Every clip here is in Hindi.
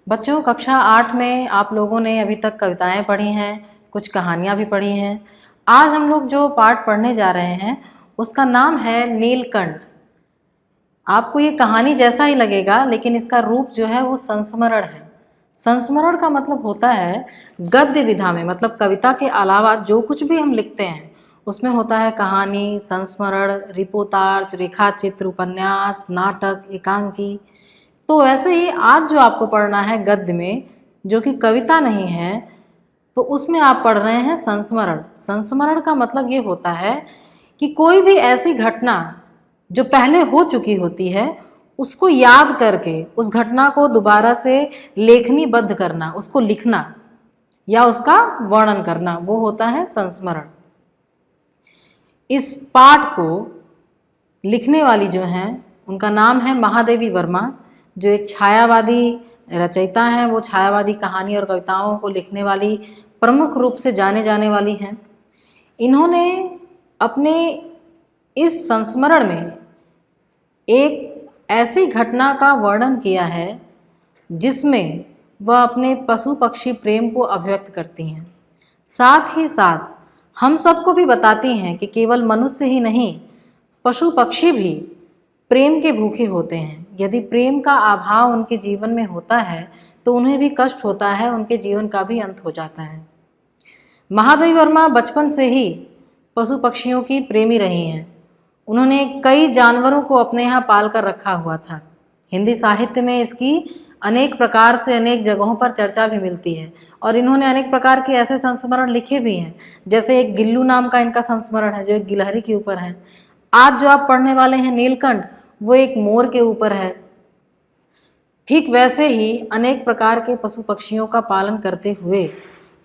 बच्चों, कक्षा 8 में आप लोगों ने अभी तक कविताएं पढ़ी हैं, कुछ कहानियां भी पढ़ी हैं। आज हम लोग जो पाठ पढ़ने जा रहे हैं उसका नाम है नीलकंठ। आपको ये कहानी जैसा ही लगेगा, लेकिन इसका रूप जो है वो संस्मरण है। संस्मरण का मतलब होता है गद्य विधा में, मतलब कविता के अलावा जो कुछ भी हम लिखते हैं उसमें होता है कहानी, संस्मरण, रिपोर्तार्च, रेखाचित्र, उपन्यास, नाटक, एकांकी। तो वैसे ही आज जो आपको पढ़ना है गद्य में, जो कि कविता नहीं है, तो उसमें आप पढ़ रहे हैं संस्मरण। संस्मरण का मतलब ये होता है कि कोई भी ऐसी घटना जो पहले हो चुकी होती है उसको याद करके उस घटना को दोबारा से लेखनीबद्ध करना, उसको लिखना या उसका वर्णन करना, वो होता है संस्मरण। इस पाठ को लिखने वाली जो हैं उनका नाम है महादेवी वर्मा, जो एक छायावादी रचयिता हैं। वो छायावादी कहानी और कविताओं को लिखने वाली प्रमुख रूप से जाने जाने वाली हैं। इन्होंने अपने इस संस्मरण में एक ऐसी घटना का वर्णन किया है जिसमें वह अपने पशु पक्षी प्रेम को अभिव्यक्त करती हैं। साथ ही साथ हम सबको भी बताती हैं कि केवल मनुष्य ही नहीं, पशु पक्षी भी प्रेम के भूखे होते हैं। यदि प्रेम का अभाव उनके जीवन में होता है तो उन्हें भी कष्ट होता है, उनके जीवन का भी अंत हो जाता है। महादेवी वर्मा बचपन से ही पशु पक्षियों की प्रेमी रही हैं। उन्होंने कई जानवरों को अपने यहाँ पाल कर रखा हुआ था। हिंदी साहित्य में इसकी अनेक प्रकार से अनेक जगहों पर चर्चा भी मिलती है और इन्होंने अनेक प्रकार के ऐसे संस्मरण लिखे भी हैं। जैसे एक गिल्लू नाम का इनका संस्मरण है जो एक गिलहरी के ऊपर है। आज जो आप पढ़ने वाले हैं नीलकंठ, वो एक मोर के ऊपर है। ठीक वैसे ही अनेक प्रकार के पशु पक्षियों का पालन करते हुए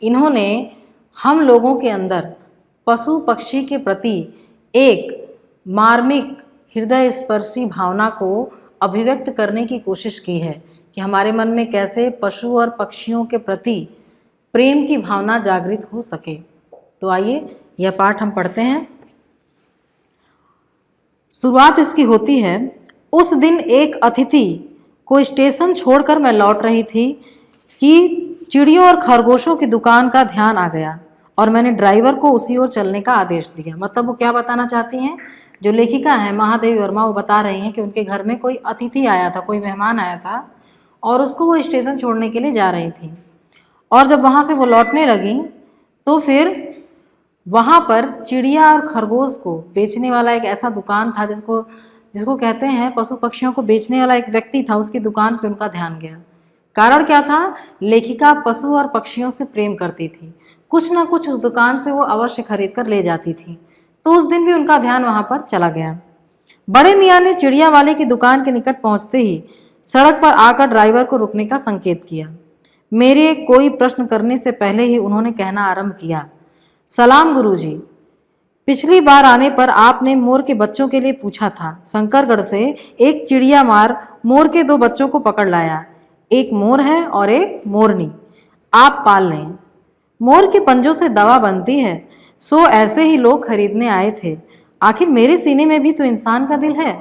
इन्होंने हम लोगों के अंदर पशु पक्षी के प्रति एक मार्मिक हृदय स्पर्शी भावना को अभिव्यक्त करने की कोशिश की है कि हमारे मन में कैसे पशु और पक्षियों के प्रति प्रेम की भावना जागृत हो सके। तो आइए यह पाठ हम पढ़ते हैं। शुरुआत इसकी होती है, उस दिन एक अतिथि को स्टेशन छोड़कर मैं लौट रही थी कि चिड़ियों और खरगोशों की दुकान का ध्यान आ गया और मैंने ड्राइवर को उसी ओर चलने का आदेश दिया। मतलब वो क्या बताना चाहती हैं, जो लेखिका है महादेवी वर्मा, वो बता रही हैं कि उनके घर में कोई अतिथि आया था, कोई मेहमान आया था और उसको वो स्टेशन छोड़ने के लिए जा रही थी। और जब वहाँ से वो लौटने लगी तो फिर वहाँ पर चिड़िया और खरगोश को बेचने वाला एक ऐसा दुकान था जिसको जिसको कहते हैं पशु पक्षियों को बेचने वाला एक व्यक्ति था, उसकी दुकान पे उनका ध्यान गया। कारण क्या था, लेखिका पशु और पक्षियों से प्रेम करती थी। कुछ ना कुछ उस दुकान से वो अवश्य खरीद कर ले जाती थी। तो उस दिन भी उनका ध्यान वहाँ पर चला गया। बड़े मियाँ ने चिड़िया वाले की दुकान के निकट पहुँचते ही सड़क पर आकर ड्राइवर को रुकने का संकेत किया। मेरे कोई प्रश्न करने से पहले ही उन्होंने कहना आरंभ किया, सलाम गुरुजी। पिछली बार आने पर आपने मोर के बच्चों के लिए पूछा था। शंकरगढ़ से एक चिड़िया मार मोर के 2 बच्चों को पकड़ लाया। एक मोर है और एक मोरनी। आप पाल लें। मोर के पंजों से दवा बनती है, सो ऐसे ही लोग खरीदने आए थे। आखिर मेरे सीने में भी तो इंसान का दिल है।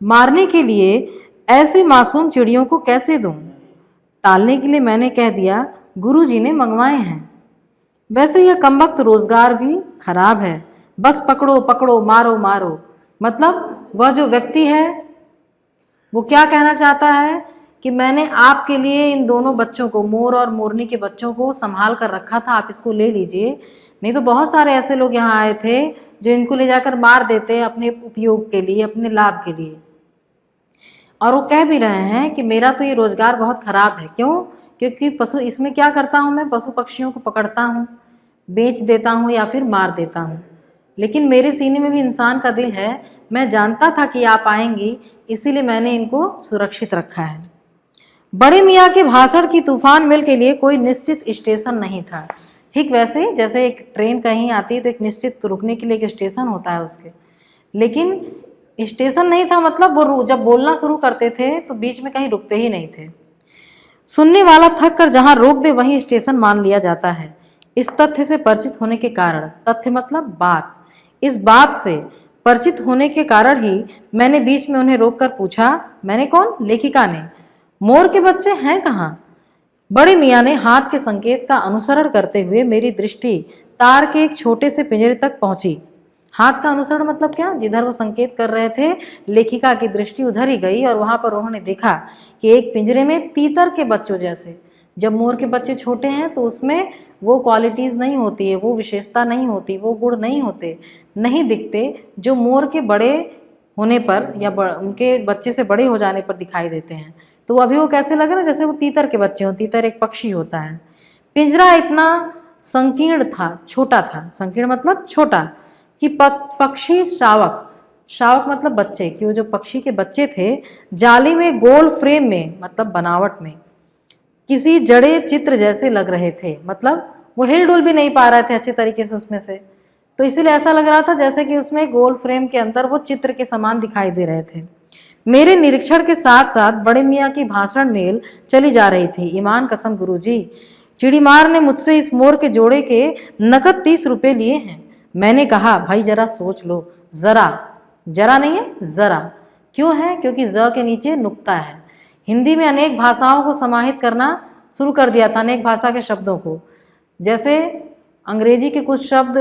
मारने के लिए ऐसी मासूम चिड़ियों को कैसे दूं? टालने के लिए मैंने कह दिया, गुरुजी ने मंगवाए हैं। वैसे यह कमबख्त रोजगार भी खराब है, बस पकड़ो पकड़ो, मारो मारो। मतलब वह जो व्यक्ति है वो क्या कहना चाहता है कि मैंने आपके लिए इन दोनों बच्चों को, मोर और मोरनी के बच्चों को संभाल कर रखा था, आप इसको ले लीजिए। नहीं तो बहुत सारे ऐसे लोग यहाँ आए थे जो इनको ले जाकर मार देते अपने उपयोग के लिए, अपने लाभ के लिए। और वो कह भी रहे हैं कि मेरा तो ये रोजगार बहुत खराब है। क्यों? क्योंकि पशु, इसमें क्या करता हूँ मैं, पशु पक्षियों को पकड़ता हूँ, बेच देता हूँ या फिर मार देता हूँ। लेकिन मेरे सीने में भी इंसान का दिल है। मैं जानता था कि आप आएंगी, इसीलिए मैंने इनको सुरक्षित रखा है। बड़े मियाँ के भाषण की तूफान मिल के लिए कोई निश्चित स्टेशन नहीं था। ठीक वैसे जैसे एक ट्रेन कहीं आती है तो एक निश्चित रुकने के लिए एक स्टेशन होता है उसके, लेकिन स्टेशन नहीं था। मतलब वो जब बोलना शुरू करते थे तो बीच में कहीं रुकते ही नहीं थे। सुनने वाला थक कर जहाँ रोक दे वहीं स्टेशन मान लिया जाता है। इस तथ्य से परिचित होने के कारण, तथ्य मतलब बात, इस बात से परिचित होने के कारण ही मैंने बीच में उन्हें रोककर पूछा, मैंने कौन? लेखिका ने। मोर के बच्चे हैं कहाँ? बड़े मियाँ ने हाथ के संकेत का अनुसरण करते हुए मेरी दृष्टि तार के एक छोटे से पिंजरे तक पहुंची। हाथ का अनुसरण मतलब क्या? जिधर वो संकेत कर रहे थे, लेखिका की दृष्टि उधर ही गई और वहां पर उन्होंने देखा कि एक पिंजरे में तीतर के बच्चों जैसे, जब मोर के बच्चे छोटे हैं तो उसमें वो क्वालिटीज नहीं होती है, वो विशेषता नहीं होती, वो गुण नहीं होते, नहीं दिखते जो मोर के बड़े होने पर या उनके बच्चे से बड़े हो जाने पर दिखाई देते हैं। तो अभी वो कैसे लगे ना, जैसे वो तीतर के बच्चे हों। तीतर एक पक्षी होता है। पिंजरा इतना संकीर्ण था, छोटा था, संकीर्ण मतलब छोटा, कि पक्षी शावक, शावक मतलब बच्चे, कि वो जो पक्षी के बच्चे थे जाली में गोल फ्रेम में मतलब बनावट में किसी जड़े चित्र जैसे लग रहे थे। मतलब वो हिल डुल भी नहीं पा रहे थे अच्छे तरीके से उसमें से, तो इसीलिए ऐसा लग रहा था जैसे कि उसमें गोल फ्रेम के अंदर वो चित्र के समान दिखाई दे रहे थे। मेरे निरीक्षण के साथ साथ बड़े मियाँ की भाषण मेल चली जा रही थी। ईमान कसम गुरुजी, चिड़ीमार ने मुझसे इस मोर के जोड़े के नकद 30 रुपए लिए हैं। मैंने कहा भाई जरा सोच लो, जरा, जरा नहीं है जरा। क्यों है? क्योंकि ज के नीचे नुक्ता है। हिंदी में अनेक भाषाओं को समाहित करना शुरू कर दिया था, अनेक भाषा के शब्दों को। जैसे अंग्रेजी के कुछ शब्द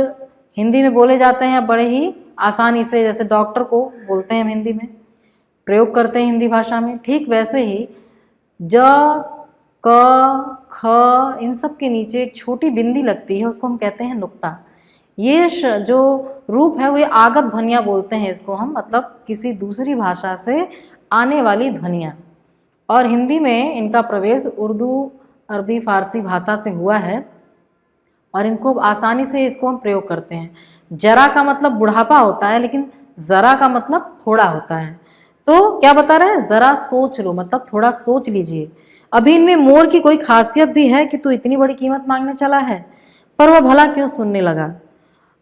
हिंदी में बोले जाते हैं बड़े ही आसानी से, जैसे डॉक्टर को बोलते हैं हम हिंदी में, प्रयोग करते हैं हिंदी भाषा में, ठीक वैसे ही ज, क, ख इन सब के नीचे एक छोटी बिंदी लगती है, उसको हम कहते हैं नुक्ता। ये जो रूप है वो आगत ध्वनियाँ बोलते हैं इसको हम, मतलब किसी दूसरी भाषा से आने वाली ध्वनियाँ। और हिंदी में इनका प्रवेश उर्दू, अरबी, फारसी भाषा से हुआ है और इनको आसानी से इसको हम प्रयोग करते हैं। जरा का मतलब बुढ़ापा होता है, लेकिन जरा का मतलब थोड़ा होता है। तो क्या बता रहे हैं? जरा सोच लो, मतलब थोड़ा सोच लीजिए। अभी इनमें मोर की कोई खासियत भी है कि तू इतनी बड़ी कीमत मांगने चला है? पर वह भला क्यों सुनने लगा।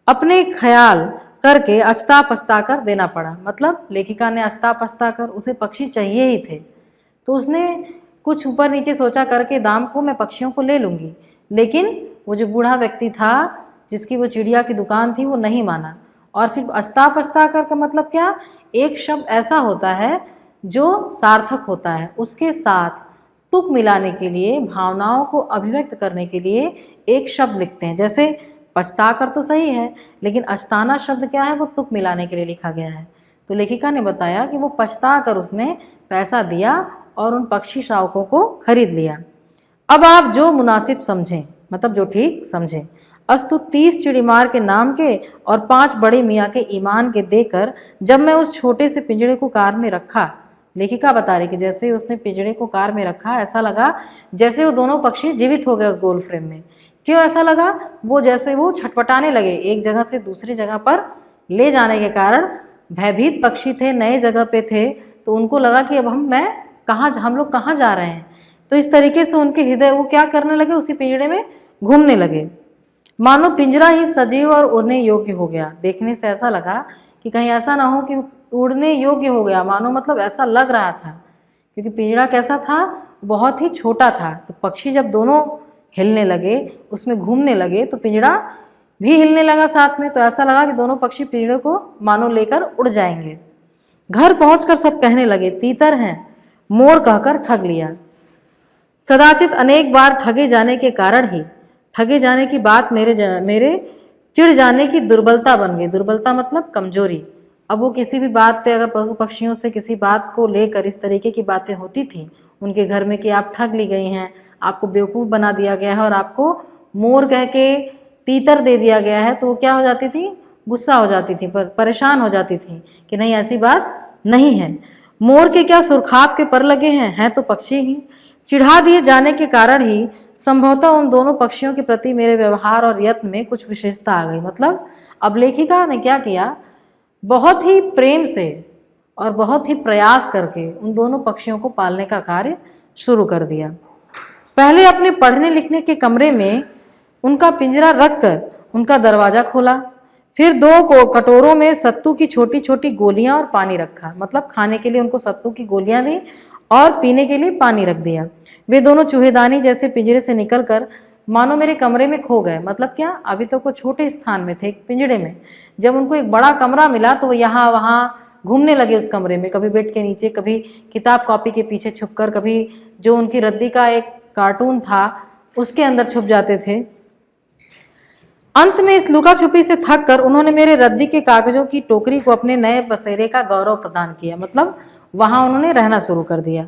अपने ख्याल करके अछता पछता कर देना पड़ा। मतलब लेखिका ने अछता पछता कर, उसे पक्षी चाहिए ही थे, तो उसने कुछ ऊपर नीचे सोचा करके दाम को मैं पक्षियों को ले लूँगी। लेकिन वो जो बूढ़ा व्यक्ति था जिसकी वो चिड़िया की दुकान थी वो नहीं माना। और फिर अछता पछता कर का मतलब क्या? एक शब्द ऐसा होता है जो सार्थक होता है, उसके साथ तुक मिलाने के लिए, भावनाओं को अभिव्यक्त करने के लिए एक शब्द लिखते हैं। जैसे पछता कर तो सही है, लेकिन अछताना शब्द क्या है? वो तुक मिलाने के लिए लिखा गया है। तो लेखिका ने बताया कि वो पछता कर उसने पैसा दिया और उन पक्षी शावकों को खरीद लिया। अब आप जो मुनासिब समझें, मतलब जो ठीक समझें। अस्तु 30 चिड़ीमार के नाम के और 5 बड़े मियाँ के ईमान के देकर जब मैं उस छोटे से पिंजड़े को कार में रखा, लेखिका बता रही कि जैसे उसने पिंजड़े को कार में रखा ऐसा लगा जैसे वो दोनों पक्षी जीवित हो गए उस गोल फ्रेम में। क्यों ऐसा लगा? वो जैसे वो छटपटाने लगे, एक जगह से दूसरी जगह पर ले जाने के कारण। भयभीत पक्षी थे, नए जगह पे थे, तो उनको लगा कि अब हम लोग कहाँ जा रहे हैं। तो इस तरीके से उनके हृदय वो क्या करने लगे, उसी पिंजड़े में घूमने लगे, मानो पिंजरा ही सजीव और उड़ने योग्य हो गया। देखने से ऐसा लगा कि कहीं ऐसा ना हो कि उड़ने योग्य हो गया, मानो मतलब ऐसा लग रहा था, क्योंकि पिंजरा कैसा था? बहुत ही छोटा था। तो पक्षी जब दोनों हिलने लगे, उसमें घूमने लगे, तो पिंजरा भी हिलने लगा साथ में। तो ऐसा लगा कि दोनों पक्षी पिंजरे को मानो लेकर उड़ जाएंगे। घर पहुंचकर सब कहने लगे तीतर हैं, मोर कहकर ठग लिया। कदाचित अनेक बार ठगे जाने के कारण ही ठगे जाने की बात मेरे चिढ़ जाने की दुर्बलता बन गई। दुर्बलता मतलब कमजोरी। अब वो किसी भी बात पे, अगर पशु पक्षियों से किसी बात को लेकर इस तरीके की बातें होती थी उनके घर में कि आप ठग ली गई हैं, आपको बेवकूफ़ बना दिया गया है और आपको मोर कह के तीतर दे दिया गया है, तो वो क्या हो जाती थी? गुस्सा हो जाती थी, परेशान हो जाती थी कि नहीं ऐसी बात नहीं है। मोर के क्या सुरखाब के पर लगे हैं तो पक्षी ही। चिढ़ा दिए जाने के कारण ही संभवतः उन दोनों पक्षियों के प्रति मेरे व्यवहार और यत्न में कुछ विशेषता आ गई। मतलब अब लेखिका ने क्या किया, बहुत ही प्रेम से और बहुत ही प्रयास करके उन दोनों पक्षियों को पालने का कार्य शुरू कर दिया। पहले अपने पढ़ने लिखने के कमरे में उनका पिंजरा रखकर उनका दरवाजा खोला, फिर 2 कटोरों में सत्तू की छोटी छोटी गोलियां और पानी रखा। मतलब खाने के लिए उनको सत्तू की गोलियां दी और पीने के लिए पानी रख दिया। वे दोनों चूहेदानी जैसे पिंजरे से निकलकर मानो मेरे कमरे में खो गए। मतलब क्या, अभी तो वो छोटे स्थान में थे, एक पिंजरे में। जब उनको एक बड़ा कमरा मिला तो वो यहाँ वहाँ घूमने लगे उस कमरे में, कभी बेड के नीचे, कभी किताब कॉपी के पीछे छुपकर, कभी जो उनकी रद्दी का एक कार्टून था उसके अंदर छुप जाते थे। अंत में इस लुका छुपी से थक कर उन्होंने मेरे रद्दी के कागजों की टोकरी को अपने नए बसेरे का गौरव प्रदान किया। मतलब वहां उन्होंने रहना शुरू कर दिया।